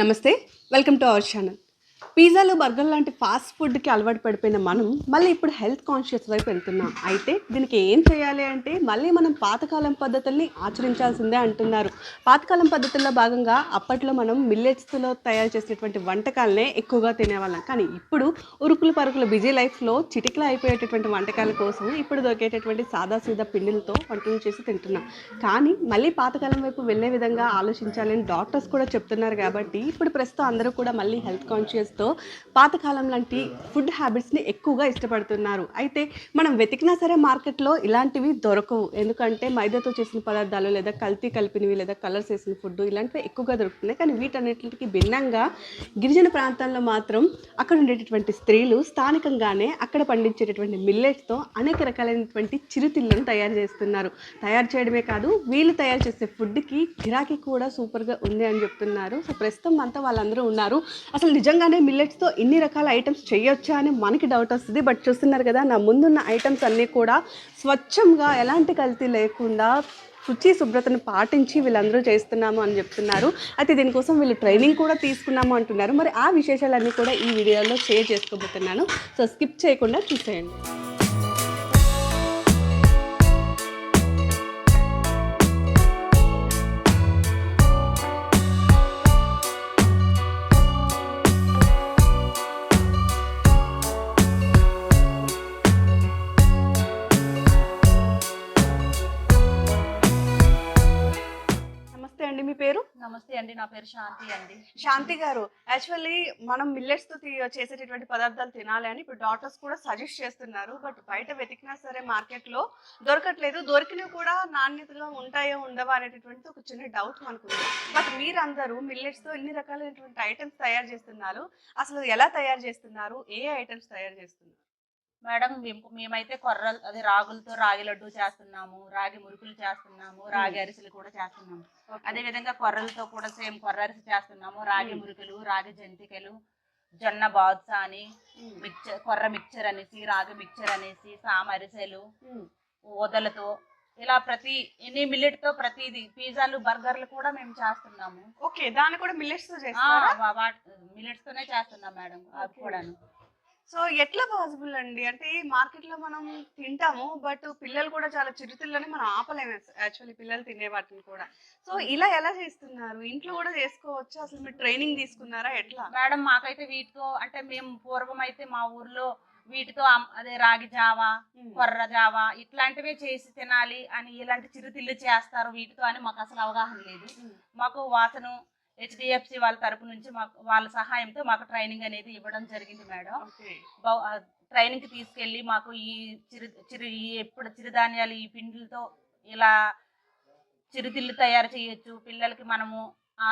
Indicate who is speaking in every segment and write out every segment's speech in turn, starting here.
Speaker 1: నమస్తే. Welcome to our channel. పిజ్జాలు, burger లాంటి ఫాస్ట్ ఫుడ్‌కి అలవాటు పడిపోయిన మనం, మళ్ళీ ఇప్పుడు హెల్త్ కాన్షియస్ వైపు వెళ్తున్నాం. అయితే దీనికి ఏం చేయాలి అంటే, మళ్ళీ మనం పాతకాలం పద్ధతుల్ని ఆచరించాల్సిందే అంటున్నారు. పాతకాలం పద్ధతుల్లో భాగంగా అప్పట్లో మనం మిల్లెట్స్‌లో తయారు చేసినటువంటి వంటకాలనే ఎక్కువగా తినేవాళ్ళం. కానీ ఇప్పుడు ఉరుకులు పరుగుల బిజీ లైఫ్‌లో చిటికెలో అయిపోయేటటువంటి వంటకాల కోసం ఇప్పుడు దొరికేటటువంటి సాదా సీదా పిండిలతో వంటలు చేసి తింటున్నాం. కానీ మళ్ళీ పాతకాలం వైపు వెళ్ళే విధంగా ఆలోచించాలని డాక్టర్స్ కూడా చెప్తున్నారు కాబట్టి, ఇప్పుడు ప్రస్తుతం అందరూ కూడా మళ్ళీ హెల్త్ కాన్షియస్‌తో పాతకాలం లాంటి ఫుడ్ హ్యాబిట్స్‌ని ఎక్కువగా ఇష్టపడుతున్నారు. అయితే మనం వెతికినా సరే మార్కెట్‌లో ఇలాంటివి దొరకవు. ఎందుకంటే మైదాతో చేసిన పదార్థాలు లేదా కల్తీ కలిపినవి లేదా కలర్స్ ఏసిన ఫుడ్ ఇలాంటివి ఎక్కువగా దొరుకుతున్నాయి. కానీ వీటన్నిటికి భిన్నంగా గిరిజన ప్రాంతాల్లో మాత్రం అక్కడ ఉండేటటువంటి స్త్రీలు స్థానికంగానే అక్కడ పండించేటటువంటి మిల్లెట్స్‌తో అనేక రకాలైనటువంటి చిరుతిళ్ళను తయారు చేస్తున్నారు. తయారు చేయడమే కాదు, వీళ్ళు తయారు చేసే ఫుడ్‌కి గిరాకీ కూడా సూపర్‌గా ఉంది అని చెప్తున్నారు. సో ప్రస్తుతం మనతో వాళ్ళందరూ ఉన్నారు. అసలు నిజంగానే మిల్లెట్స్‌తో ఇన్ని రకాల ఐటెమ్స్ చేయొచ్చా అని మనకి డౌట్ వస్తది. బట్ చూస్తున్నారు కదా, నా ముందున్న ఐటెమ్స్ అన్నీ కూడా స్వచ్ఛంగా ఎలాంటి కల్తీ లేకుండా శుచి, శుభ్రతను పాటించి వీళ్ళందరూ చేస్తున్నాము అని చెప్తున్నారు. అయితే దీనికోసం వీళ్ళు ట్రైనింగ్ కూడా తీసుకున్నాము అంటున్నారు. మరి ఆ విశేషాలన్నీ కూడా ఈ వీడియోలో షేర్ చేసుకోబోతున్నాను. సో స్కిప్ చేయకుండా చూసేయండి. నమస్తే అండి. మీ పేరు?
Speaker 2: నమస్తే అండి. నా పేరు శాంతి అండి.
Speaker 1: శాంతి గారు, యాక్చువల్లీ మనం మిల్లెట్స్‌తో చేసేటటువంటి పదార్థాలు తినాలి అని ఇప్పుడు డాక్టర్స్ కూడా సజెస్ట్ చేస్తున్నారు. బట్ బయట వెతికినా సరే మార్కెట్‌లో దొరకట్లేదు. దొరికినవి కూడా నాణ్యతగా ఉంటాయో, ఉండవా అనేటటువంటిది ఒక చిన్న డౌట్ మనకుంది. బట్ మీరందరూ మిల్లెట్స్‌తో ఇన్ని రకాలైనటువంటి ఐటెమ్స్ తయారు చేస్తున్నారు. అసలు ఎలా తయారు చేస్తున్నారు? ఏ ఐటెమ్స్ తయారు చేస్తున్నారు?
Speaker 2: మేడం మేమైతే అదే రాగులతో రాగి లడ్డు చేస్తున్నాము. రాగి మురుకులు చేస్తున్నాము. రాగి అరిసెలు కూడా చేస్తున్నాము. అదే విధంగా కొర్రలతో కూడా సేమ్ కొర్ర అరిసె చేస్తున్నాము. రాగి మురుకులు, రాగి జంతికలు, జొన్న బాదుషా అని, కొర్ర మిక్చర్ అనేసి, రాగి మిక్చర్ అనేసి, సామ అరిసెలు, ఊదలతో ఇలా ఎన్ని మిల్లెట్‌తో ప్రతిది పిజ్జాలు, బర్గర్‌లు కూడా మేము చేస్తున్నాము.
Speaker 1: ఓకే. దాన్ని కూడా మిల్లెట్స్‌తో చేస్తారా?
Speaker 2: మిల్లెట్స్‌తోనే చేస్తున్నాం మేడం అవి కూడాను.
Speaker 1: సో ఎట్లా పాసిబుల్ అండి? అంటే మార్కెట్‌లో మనం తింటాము. బట్ పిల్లలు కూడా చాలా చిరుతిళ్ళని మనం ఆపలేము యాక్చువల్లీ పిల్లలు తినే వాటిని కూడా. సో ఇలా ఎలా చేస్తున్నారు? ఇంట్లో కూడా చేసుకోవచ్చా? అసలు మీరు ట్రైనింగ్ తీసుకున్నారా? ఎట్లా?
Speaker 2: మేడం మాకైతే వీటితో అంటే మేము పూర్వం అయితే మా ఊర్లో వీటితో అదే రాగి జావా, కొర్ర జావా ఇట్లాంటివే చేసి తినాలి అని ఇలాంటి చిరుతిళ్ళు చేస్తారు వీటితో అని మాకు అసలు అవగాహన లేదు. మాకు వాసన హెచ్డిఎఫ్సి వాళ్ళ తరపు నుంచి వాళ్ళ సహాయంతో మాకు ట్రైనింగ్ అనేది ఇవ్వడం జరిగింది మేడం. ట్రైనింగ్కి తీసుకెళ్ళి మాకు ఈ ఎప్పుడు చిరుధాన్యాలు ఈ పిండిలతో ఇలా చిరుతిళ్ళు తయారు చేయొచ్చు. పిల్లలకి మనము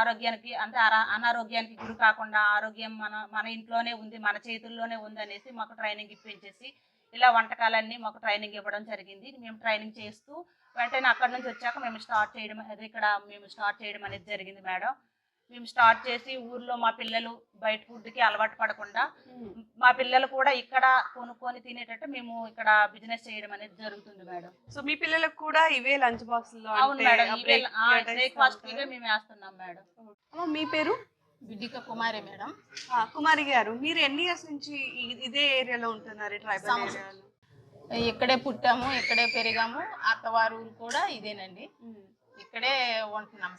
Speaker 2: ఆరోగ్యానికి అంటే అనారోగ్యానికి గురి కాకుండా ఆరోగ్యం మన ఇంట్లోనే ఉంది, మన చేతుల్లోనే ఉంది అనేసి మాకు ట్రైనింగ్ ఇప్పించేసి ఇలా వంటకాలన్నీ మాకు ట్రైనింగ్ ఇవ్వడం జరిగింది. మేము ట్రైనింగ్ చేస్తూ వెంటనే అక్కడ నుంచి వచ్చాక మేము స్టార్ట్ చేయడం అనేది జరిగింది మేడం. మేము స్టార్ట్ చేసి ఊర్లో మా పిల్లలు బయట ఫుడ్కి అలవాటు పడకుండా మా పిల్లలు కూడా ఇక్కడ కొనుక్కొని తినేటట్టు మేము ఇక్కడ బిజినెస్ చేయడం అనేది జరుగుతుంది మేడం.
Speaker 1: సో మీ పిల్లలకు కూడా ఇవే లంచ్ బాక్సుల్లో
Speaker 2: అవును మేడం, బ్రేక్ఫాస్ట్ ఇవే మేము వేస్తున్నాం మేడం.
Speaker 1: మీ పేరు?
Speaker 2: బిడ్డిక కుమారి మేడం.
Speaker 1: కుమారి గారు, మీరు ఎన్ని ఇయర్స్ నుంచి ఇదే ఏరియాలో ఉంటున్నారు? ట్రైబల్ ఏరియాలో
Speaker 3: ఇక్కడే పుట్టాము, ఇక్కడే పెరిగాము. అత్తవారు కూడా ఇదేనండి, ఇక్కడే ఉంటున్నాం.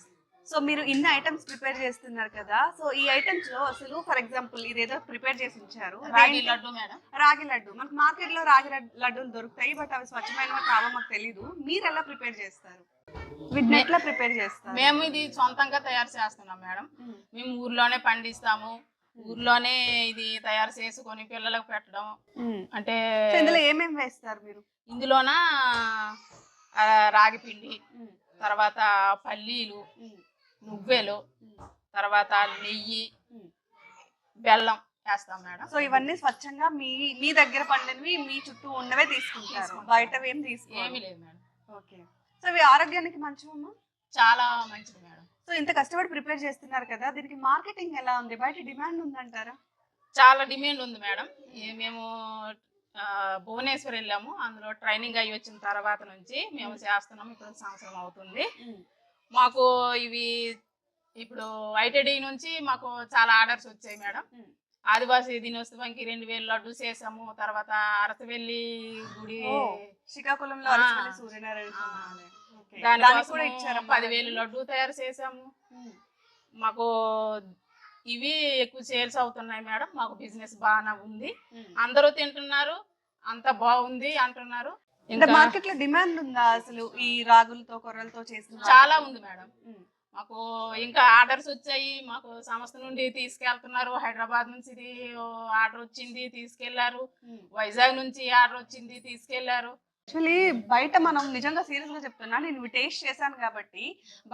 Speaker 1: సో మీరు ఇన్ని ఐటమ్స్ ప్రిపేర్ చేస్తున్నారు కదా, సో ఈ ఐటమ్స్ లో అసలు ఫర్ ఎగ్జాంపుల్ ఇదేదో ప్రిపేర్ చేసి ఉంచారు,
Speaker 3: రాగి లడ్డు మేడం.
Speaker 1: రాగి లడ్డు మనకు మార్కెట్ లో రాగి లడ్డూలు దొరుకుతాయి, బట్ అవి స్వచ్ఛమైనవి కావో మాకు తెలీదు. మీరు ఎలా ప్రిపేర్ చేస్తారు? వీటిని ఎట్లా ప్రిపేర్ చేస్తారు?
Speaker 3: మేము ఇది సొంతంగా తయారు చేస్తున్నాం మేడం. మేము ఊర్లోనే పండిస్తాము, ఊర్లోనే ఇది తయారు చేసుకొని పిల్లలకు పెట్టడం. అంటే
Speaker 1: ఇందులో ఏమేమి వేస్తారు మీరు?
Speaker 3: ఇందులోన రాగి పిండి, తర్వాత పల్లీలు, నువ్వులు, తర్వాత నెయ్యి, బెల్లం వేస్తాం మేడం.
Speaker 1: సో ఇవన్నీ స్వచ్ఛంగా మీ దగ్గర పండినవి, మీ చుట్టూ ఉన్నవే తీసుకుంటారు, బయటవి ఏం
Speaker 3: ఏమీ లేదు మేడం.
Speaker 1: ఓకే. సో ఇవి ఆరోగ్యానికి మంచివమ్మా?
Speaker 3: చాలా మంచిది మేడం.
Speaker 1: సో ఇంత కష్టపడి ప్రిపేర్ చేస్తున్నారు కదా, దీనికి మార్కెటింగ్ ఎలా ఉంది? బయట డిమాండ్ ఉందంటారా?
Speaker 3: చాలా డిమాండ్ ఉంది మేడం. మేము భువనేశ్వర్ వెళ్ళాము, అందులో ట్రైనింగ్ అయ్యి వచ్చిన తర్వాత నుంచి మేము చేస్తున్నాము. ఇప్పుడు సంవత్సరం అవుతుంది. మాకు ఇవి ఇప్పుడు ఐటీడీ నుంచి మాకు చాలా ఆర్డర్స్ వచ్చాయి మేడం. ఆదివాసీ దినోత్సవానికి 2000 లడ్డు చేసాము. తర్వాత అరసవెల్లి గుడి
Speaker 1: శ్రీకాకుళంలో
Speaker 3: ఆ.
Speaker 1: అరసవల్లి సూర్యనారాయణ
Speaker 3: ఆ.
Speaker 1: స్వామి ఆలయం. ఓకే.
Speaker 3: దానికి
Speaker 1: దానికి కూడా ఇచ్చారా
Speaker 3: 10,000 లడ్డు తయారు చేసాము. మాకు ఇవి ఎక్కువ సేల్స్ అవుతున్నాయి మేడం. మాకు బిజినెస్ బాగానే ఉంది, అందరూ తింటున్నారు, అంత బాగుంది అంటున్నారు.
Speaker 1: అంటే
Speaker 3: ఇంకా
Speaker 1: మార్కెట్ లో డిమాండ్ ఉందా అసలు ఈ రాగులతో కొర్రలతో చేసిన
Speaker 3: చాలా ఉంది మేడం. మాకు ఇంకా ఆర్డర్స్ వచ్చాయి. మాకు సంస్థ నుండి తీసుకెళ్తున్నారు. హైదరాబాద్ నుంచి ఇది ఆర్డర్ వచ్చింది, తీసుకెళ్లారు. వైజాగ్ నుంచి ఆర్డర్ వచ్చింది, తీసుకెళ్లారు.
Speaker 1: యాక్చువల్లీ బయట మనం నిజంగా సీరియస్ గా చెప్తున్నా, నేను ఇవి టేస్ట్ చేశాను కాబట్టి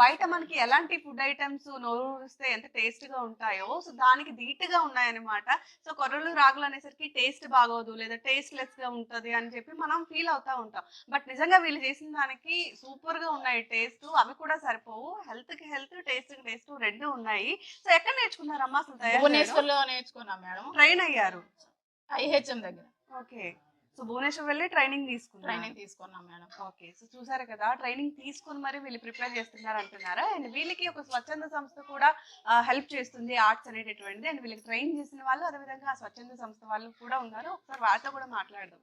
Speaker 1: బయట మనకి ఎలాంటి ఫుడ్ ఐటమ్స్ నోరూరిస్తే ఎంత టేస్ట్ గా ఉంటాయో సో దానికి ధీటుగా ఉన్నాయన్నమాట. సో కొర్రలు రాగులు అనేసరికి టేస్ట్ బాగోదు లేదా టేస్ట్ లెస్ గా ఉంటది అని చెప్పి మనం ఫీల్ అవుతా ఉంటాం. బట్ నిజంగా వీళ్ళు చేసిన దానికి సూపర్ గా ఉన్నాయి టేస్ట్. అవి కూడా సరిపోవు, హెల్త్ కి హెల్త్, టేస్ట్ కి టేస్ట్ రెండు ఉన్నాయి. సో ఎక్కడ నేర్చుకున్నారమ్మా అసలు తయారు
Speaker 3: భువనేశ్వర్లో నేర్చుకున్నాం మేడం,
Speaker 1: ట్రైన్ అయ్యారు?
Speaker 3: ఐహెచ్ఎం దగ్గర
Speaker 1: ఓకే. సో భువనేశ్వర్ వెళ్ళి ట్రైనింగ్
Speaker 3: తీసుకున్నాం మేడం.
Speaker 1: ఓకే. సో చూసారు కదా, ట్రైనింగ్ తీసుకొని మరి వీళ్ళు ప్రిపేర్ చేస్తున్నారు అంటున్నారా. అండ్ వీళ్ళకి ఒక స్వచ్ఛంద సంస్థ కూడా హెల్ప్ చేస్తుంది ఆర్ట్స్ అనేటటువంటిది. అండ్ వీళ్ళకి ట్రైన్ చేసిన వాళ్ళు అదేవిధంగా ఆ స్వచ్ఛంద సంస్థ వాళ్ళు కూడా ఉన్నారు. ఒకసారి వాళ్ళతో కూడా మాట్లాడదాం.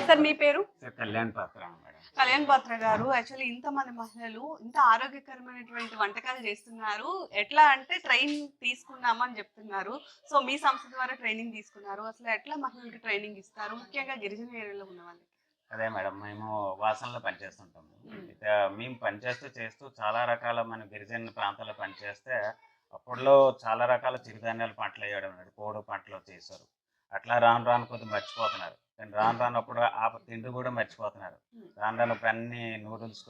Speaker 1: సార్ మీ పేరు?
Speaker 4: కళ్యాణ్ పాత్ర మేడం.
Speaker 1: కళ్యాణ్ పాత్ర గారు, యాక్చువల్లీ ఇంతమంది మహిళలు ఇంత ఆరోగ్యకరమైనటువంటి వంటకాలు చేస్తున్నారు. ఎట్లా అంటే ట్రైన్ తీసుకున్నామని చెప్తున్నారు. సో మీ సంస్థ ద్వారా ట్రైనింగ్ తీసుకున్నారు. అసలు ఎట్లా మహిళలకు ట్రైనింగ్ ఇస్తారు, ముఖ్యంగా గిరిజన ఏరియాలో ఉన్న వాళ్ళకి?
Speaker 4: అదే మేడం, మేము వాసనలో పనిచేస్తుంటాము. అయితే మేము పనిచేస్తూ చాలా రకాల మన గిరిజన ప్రాంతాల్లో పనిచేస్తే అప్పట్లో చాలా రకాల చిరుధాన్యాల పంటలు వేయడం, పోడు పంటలు చేశారు. అట్లా రాను రాను కొద్దిగా మర్చిపోతున్నారు. కానీ రాను రాను అప్పుడు ఆ తిండి కూడా మర్చిపోతున్నారు. రాను రాను ఇప్పుడు అన్ని నూడిల్స్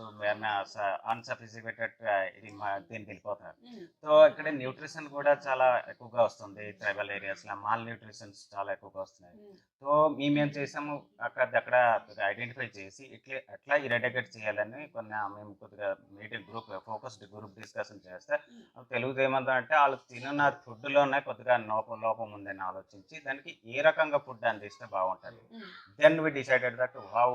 Speaker 4: అన్సఫిసియేటెడ్ ఇది దీనికి వెళ్ళిపోతున్నారు. సో ఇక్కడ న్యూట్రిషన్ కూడా చాలా ఎక్కువగా వస్తుంది. ట్రైబల్ ఏరియాస్లో మాల్ న్యూట్రిషన్స్ చాలా ఎక్కువగా వస్తున్నాయి. సో మేమేం చేసాము, అక్కడ ఐడెంటిఫై చేసి ఎట్లా ఇరెడికేట్ చేయాలని మేము కొద్దిగా మీటింగ్ ఫోకస్డ్ గ్రూప్ డిస్కషన్ చేస్తే తెలుగుది ఏమంటే వాళ్ళు తిన్న ఫుడ్లోనే కొద్దిగా లోపం ఉందని ఆలోచించి దానికి ఏ రకంగా ఫుడ్ అందిస్తే బాగుంటుంది. Then we decided that how.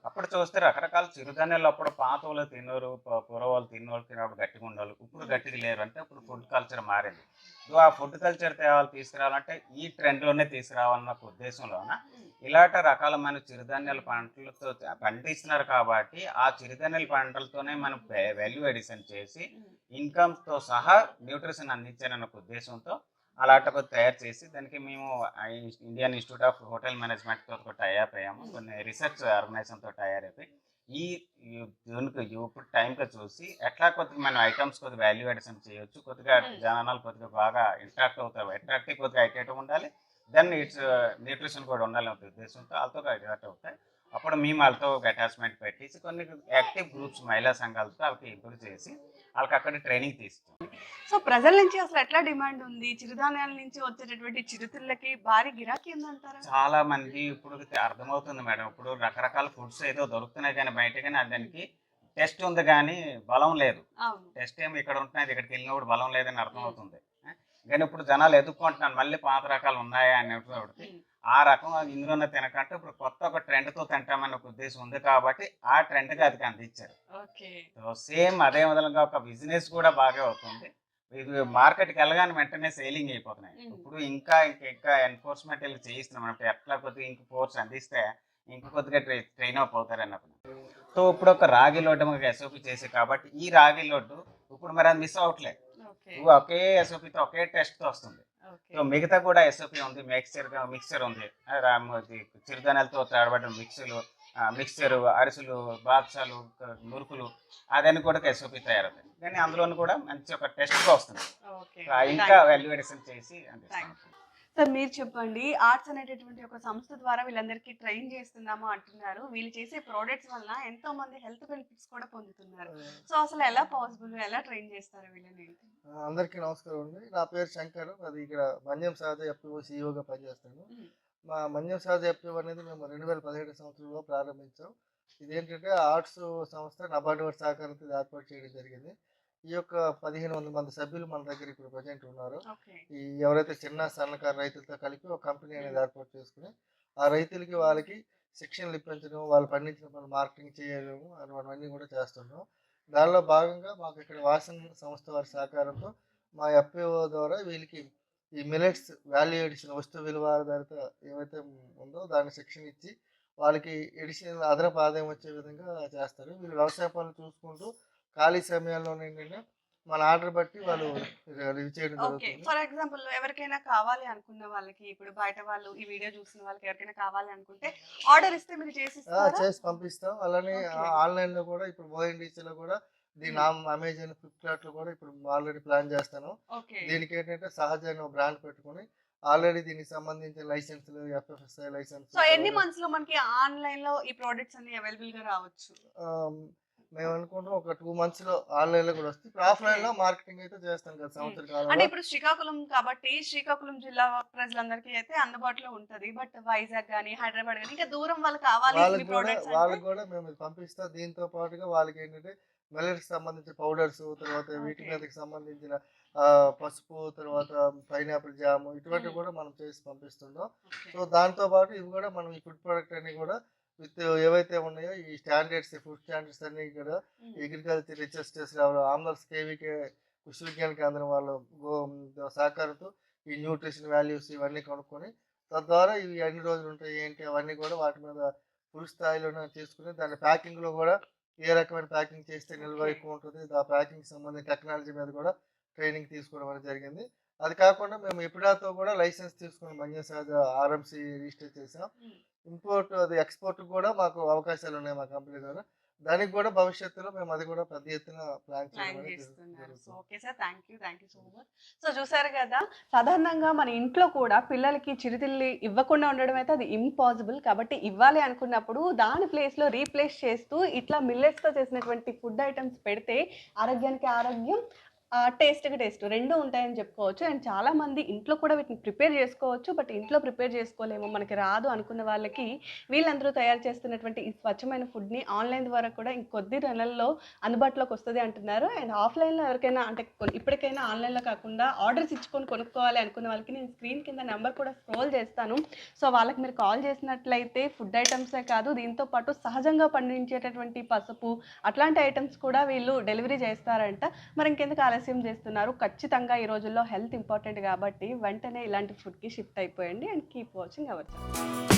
Speaker 4: అప్పుడు చూస్తే రకరకాల చిరుధాన్యాలు అప్పుడు పాత వాళ్ళు తిన్నారు, పూర్వవాళ్ళు తిన్నప్పుడు గట్టిగా ఉండాలి, ఇప్పుడు గట్టిగా లేరు. అంటే ఇప్పుడు ఫుడ్ కల్చర్ మారింది. సో ఆ ఫుడ్ కల్చర్ తీసుకురావాలంటే ఈ ట్రెండ్లోనే తీసుకురావాలన్న ఉద్దేశంలోన ఇలాంటి రకాలమైన చిరుధాన్యాల పంటలతో పండిస్తున్నారు. కాబట్టి ఆ చిరుధాన్యాల పంటలతోనే మనం వాల్యూ అడిషన్ చేసి ఇన్కమ్తో సహా న్యూట్రిషన్ అందించాలన్న ఉద్దేశంతో అలాంటి తయారు చేసి దానికి మేము ఇండియన్ ఇన్స్టిట్యూట్ ఆఫ్ హోటల్ మేనేజ్మెంట్తో టైఅప్ అయ్యాము. కొన్ని రీసెర్చ్ ఆర్గనైజేషన్తో తయారైపోయి దీనికి ఇప్పుడు టైంగా చూసి ఎట్లా కొద్దిగా మనం ఐటమ్స్ కొద్దిగా వాల్యూ అడిషన్ చేయొచ్చు, కొద్దిగా జనాలు కొద్దిగా బాగా అట్రాక్టివ్ కొద్దిగా అట్రాక్టివ్ ఉండాలి, దెన్ ఇట్స్ న్యూట్రిషన్ కూడా ఉండాలి అనే ఉద్దేశంతో వాళ్ళతో అట్రాక్ట్ అవుతాయి. అప్పుడు మేము వాళ్ళతో ఒక అటాచ్మెంట్ పెట్టేసి కొన్ని యాక్టివ్ గ్రూప్స్ మహిళా సంఘాలతో వాళ్ళకి ఇంప్రూవ్ చేసి వాళ్ళకి అక్కడ ట్రైనింగ్ తీస్తాం.
Speaker 1: సో ప్రజల నుంచి అసలు ఎట్లా డిమాండ్ ఉంది? చిరుధాన్యాల నుంచి వచ్చేటటువంటి చిరుతిళ్ళకి భారీ గిరాకీ ఉందంటారా?
Speaker 4: చాలా మంది ఇప్పుడు అర్థమవుతుంది మేడం. ఇప్పుడు రకరకాల ఫుడ్స్ ఏదో దొరుకుతున్నాయి కానీ బయట, కానీ దానికి టెస్ట్ ఉంది కానీ బలం లేదు. టెస్ట్ ఏమి ఇక్కడ ఉంటున్నది, ఇక్కడికి వెళ్ళినప్పుడు బలం లేదని అర్థమవుతుంది. కానీ ఇప్పుడు జనాలు ఎదుర్కొంటున్నారు మళ్ళీ పాత రకాలు ఉన్నాయా అనేటువంటి ఆ రకం ఇందులోనే తినకంటే ఇప్పుడు కొత్త ఒక ట్రెండ్తో తింటామని ఒక ఉద్దేశం ఉంది కాబట్టి ఆ ట్రెండ్గా అది అందించారు. సో సేమ్ అదే విధంగా ఒక బిజినెస్ కూడా బాగా అవుతుంది. ఇది మార్కెట్కి వెళ్ళగానే వెంటనే సేలింగ్ అయిపోతున్నాయి. ఇప్పుడు ఇంకా ఎన్ఫోర్స్మెంట్ వెళ్ళి చేయిస్తున్నాం అంటే ఎట్లా కొద్దిగా ఇంక ఫోర్స్ అందిస్తే ఇంక కొద్దిగా ట్రైన్ అప్ అవుతారు అన్నప్పుడు. సో ఇప్పుడు ఒక రాగి లడ్డు మనకి ఎస్ఓపి చేసి కాబట్టి ఈ రాగి లడ్డు ఇప్పుడు మరి అది మిస్ అవ్వట్లేదు. ఒకే ఎస్ఓపితో ఒకే టెస్ట్తో వస్తుంది. సో మిగతా కూడా ఎస్ఓపి ఉంది, మిక్సర్ ఉంది, చిరుధాన్యాలతో తయారుపడిన మిక్సర్ అరిసెలు, బాక్సాలు, మురుకులు అదని కూడా ఎస్ఓపి తయారవుతాయి. కానీ అందులోనూ కూడా మంచి ఒక టెస్ట్గా వస్తుంది. ఇంకా వాల్యూ అడిషన్ చేసి
Speaker 1: సార్ మీరు చెప్పండి, ఆర్ట్స్ అనేటటువంటి ఒక సంస్థ ద్వారా వీళ్ళందరికీ ట్రైన్ చేస్తున్నాము అంటున్నారు. వీళ్ళు చేసే ప్రోడక్ట్స్ వల్ల ఎంతో మంది హెల్త్ బెనిఫిట్స్ కూడా పొందుతున్నారు. సో అసలు ఎలా పాసిబుల్, ఎలా ట్రైన్ చేస్తారు వీళ్ళని?
Speaker 5: అందరికీ నమస్కారం అండి. నా పేరు శంకర్. అది ఇక్కడ మన్యం సహజ ఎఫ్పిఓ సిఇఓగా పనిచేస్తాను. మా మన్యం సహజ ఎఫ్పిఓ అనేది మేము 2017 సంవత్సరంలో ప్రారంభించాం. ఇదేంటంటే ఆర్ట్స్ సంస్థ నబార్డు వారి సహకారంతో ఏర్పాటు చేయడం జరిగింది. ఈ యొక్క 1500 మంది సభ్యులు మన దగ్గర ఇప్పుడు ప్రజెంట్ ఉన్నారు. ఈ ఎవరైతే చిన్న సన్నకారు రైతులతో కలిపి ఒక కంపెనీ అనేది ఏర్పాటు చేసుకుని ఆ రైతులకి వాళ్ళకి శిక్షణలు ఇప్పించడం, వాళ్ళు పండించిన పనులు మార్కెటింగ్ చేయడం అవన్నీ కూడా చేస్తున్నాం. దానిలో భాగంగా మాకు ఇక్కడ వాసన్ సంస్థ వారి సహకారంతో మా ఎఫ్పిఓ ద్వారా వీళ్ళకి ఈ మిలెట్స్ వాల్యూ ఎడిషన్ వస్తు విలువ ఆధారిత ఏవైతే ఉందో దాన్ని శిక్షణ ఇచ్చి వాళ్ళకి ఎడిషనల్ అదనపు ఆదాయం వచ్చే విధంగా చేస్తారు. వీళ్ళు వ్యవసాయ పనులు చూసుకుంటూ ఖాళీ సమయాల్లో ఏంటంటే మన ఆర్డర్ బట్టి వాళ్ళు రివ్యూ చేయడం
Speaker 1: ఓకే.
Speaker 5: జరుగుతుంది.
Speaker 1: ఫర్ ఎగ్జాంపుల్ ఎవరికైనా కావాలి అనుకున్న వాళ్ళకి, ఇప్పుడు బయట వాళ్ళు ఈ వీడియో చూసిన వాళ్ళకి ఎవరికైనా కావాలి అనుకుంటే ఆర్డర్ ఇస్తే మీరు చేసి ఇస్తారా?
Speaker 5: చేసి పంపిస్తాం. అలానే
Speaker 1: ఓకే.
Speaker 5: ఆన్లైన్‌లో కూడా ఇప్పుడు ఓఎన్‌డీసీలో కూడా దీన్ని అమెజాన్, ఫ్లిప్‌కార్ట్‌లో కూడా ఇప్పుడు ఆల్రెడీ ప్లాన్ చేస్తాను.
Speaker 1: ఓకే.
Speaker 5: దీనికి ఏంటంటే సహజ అనే ఒక బ్రాండ్ పెట్టుకొని ఆల్రెడీ దీనికి సంబంధించిన లైసెన్స్‌లు, ఎఫ్ఎఫ్ఎస్ఐ లైసెన్స్
Speaker 1: సో ఎన్ని మంత్స్ లో మనకి ఆన్లైన్ లో ఈ ప్రొడక్ట్స్ అన్ని అవైలబుల్ గా రావచ్చు?
Speaker 5: మేము అనుకుంటాం ఒక 2 మంత్స్‌లో ఆన్లైన్‌లో కూడా వస్తాయి. ఇప్పుడు ఆఫ్‌లైన్‌లో మార్కెటింగ్ అయితే చేస్తాం కదా సంవత్సర
Speaker 1: అంటే
Speaker 5: కాలంలో.
Speaker 1: ఇప్పుడు శ్రీకాకుళం కాబట్టి శ్రీకాకుళం జిల్లా ప్రజలందరికీ అయితే అందుబాటులో ఉంటది. బట్ వైజాగ్ గానీ, హైదరాబాద్ గానీ ఇంకా దూరం వాళ్ళు కావాలి మీ ప్రొడక్ట్స్ అంటే
Speaker 5: వాళ్ళకి కూడా మేము ఇది పంపిస్తాం. దీంతో పాటుగా వాళ్ళకి ఏంటంటే మిల్లెట్స్‌కి సంబంధించిన పౌడర్స్, తర్వాత వీటి
Speaker 1: ఓకే.
Speaker 5: మీదకి సంబంధించిన పసుపు, తర్వాత పైనాపిల్ జాము ఇటువంటివి కూడా మనం చేసి పంపిస్తున్నాం.
Speaker 1: ఓకే.
Speaker 5: సో దాంతో పాటు ఇవి కూడా మనం ఈ ఫుడ్ ప్రొడక్ట్ అన్ని కూడా విత్ ఏవైతే ఉన్నాయో ఈ స్టాండర్డ్స్, ఫుడ్ స్టాండర్డ్స్ అన్ని కూడా అగ్రికల్చర్ రీసెర్చ్ చేసి ఆమ్లర్స్ కేవీకే కృషి విజ్ఞాన కేంద్రం వాళ్ళు సహకారంతో ఈ న్యూట్రిషన్ వాల్యూస్ ఇవన్నీ కనుక్కొని తద్వారా ఇవి ఎన్ని రోజులు ఉంటాయి ఏంటి అవన్నీ కూడా వాటి మీద ఫుల్ స్థాయిలోనే తీసుకుని దాని ప్యాకింగ్లో కూడా ఏ రకమైన ప్యాకింగ్ చేస్తే నిల్వ
Speaker 1: ఓకే.
Speaker 5: ఎక్కువ ఉంటుంది, ఆ ప్యాకింగ్ సంబంధించిన టెక్నాలజీ మీద కూడా ట్రైనింగ్ తీసుకోవడం అనేది జరిగింది. అది కాకుండా మేము ఎపిడాతో కూడా లైసెన్స్ తీసుకుని మన్యం సహజ ఆర్ఎంసీ రిజిస్టర్ చేసాం. ఇంపోర్ట్ అది ఎక్స్పోర్ట్ కూడా మాకు అవకాశాలు ఉన్నాయి మా కంపెనీ ద్వారా. దానికి కూడా భవిష్యత్తులో మేము అది కూడా పెద్ద ఎత్తున ప్లాన్ చేయడం
Speaker 1: ప్లాన్
Speaker 5: అనేది
Speaker 1: చేస్తున్నారు. సో
Speaker 5: జరుగుతుంది.
Speaker 1: Okay sir, thank you so much. So చూసారు కదా, సాధారణంగా మన ఇంట్లో కూడా పిల్లలకి చిరుతిల్లి ఇవ్వకుండా ఉండడం అయితే అది ఇంపాసిబుల్. కాబట్టి ఇవ్వాలి అనుకున్నప్పుడు దాని ప్లేస్లో రీప్లేస్ చేస్తూ ఇట్లా మిల్లెట్స్తో చేసినటువంటి ఫుడ్ ఐటమ్స్ పెడితే ఆరోగ్యానికి ఆరోగ్యం, టేస్ట్‌కి టేస్ట్ 2 ఉంటాయని చెప్పుకోవచ్చు. అండ్ చాలామంది ఇంట్లో కూడా వీటిని ప్రిపేర్ చేసుకోవచ్చు. బట్ ఇంట్లో ప్రిపేర్ చేసుకోలేము, మనకి రాదు అనుకున్న వాళ్ళకి వీళ్ళందరూ తయారు చేస్తున్నటువంటి ఈ స్వచ్ఛమైన ఫుడ్‌ని ఆన్‌లైన్ ద్వారా కూడా ఇంకొద్ది నెలల్లో అందుబాటులోకి వస్తది అంటున్నారు. అండ్ ఆఫ్‌లైన్‌లో ఎవరికైనా అంటే ఇప్పటికైనా ఆన్‌లైన్‌లో కాకుండా ఆర్డర్స్ ఇచ్చుకొని కొనుక్కోవాలి అనుకున్న వాళ్ళకి నేను స్క్రీన్ కింద నెంబర్ కూడా స్క్రోల్ చేస్తాను. సో వాళ్ళకి మీరు కాల్ చేసినట్లయితే ఫుడ్ ఐటమ్సే కాదు, దీంతో పాటు సహజంగా పండించేటటువంటి పసుపు అట్లాంటి ఐటమ్స్ కూడా వీళ్ళు డెలివరీ చేస్తారంట. మరి ఇంకెందుకు ఆలస్యం చేస్తున్నారు? ఖచ్చితంగా ఈ రోజుల్లో హెల్త్ ఇంపార్టెంట్ కాబట్టి వెంటనే ఇలాంటి ఫుడ్‌కి షిఫ్ట్ అయిపోయండి. And keep watching our channel.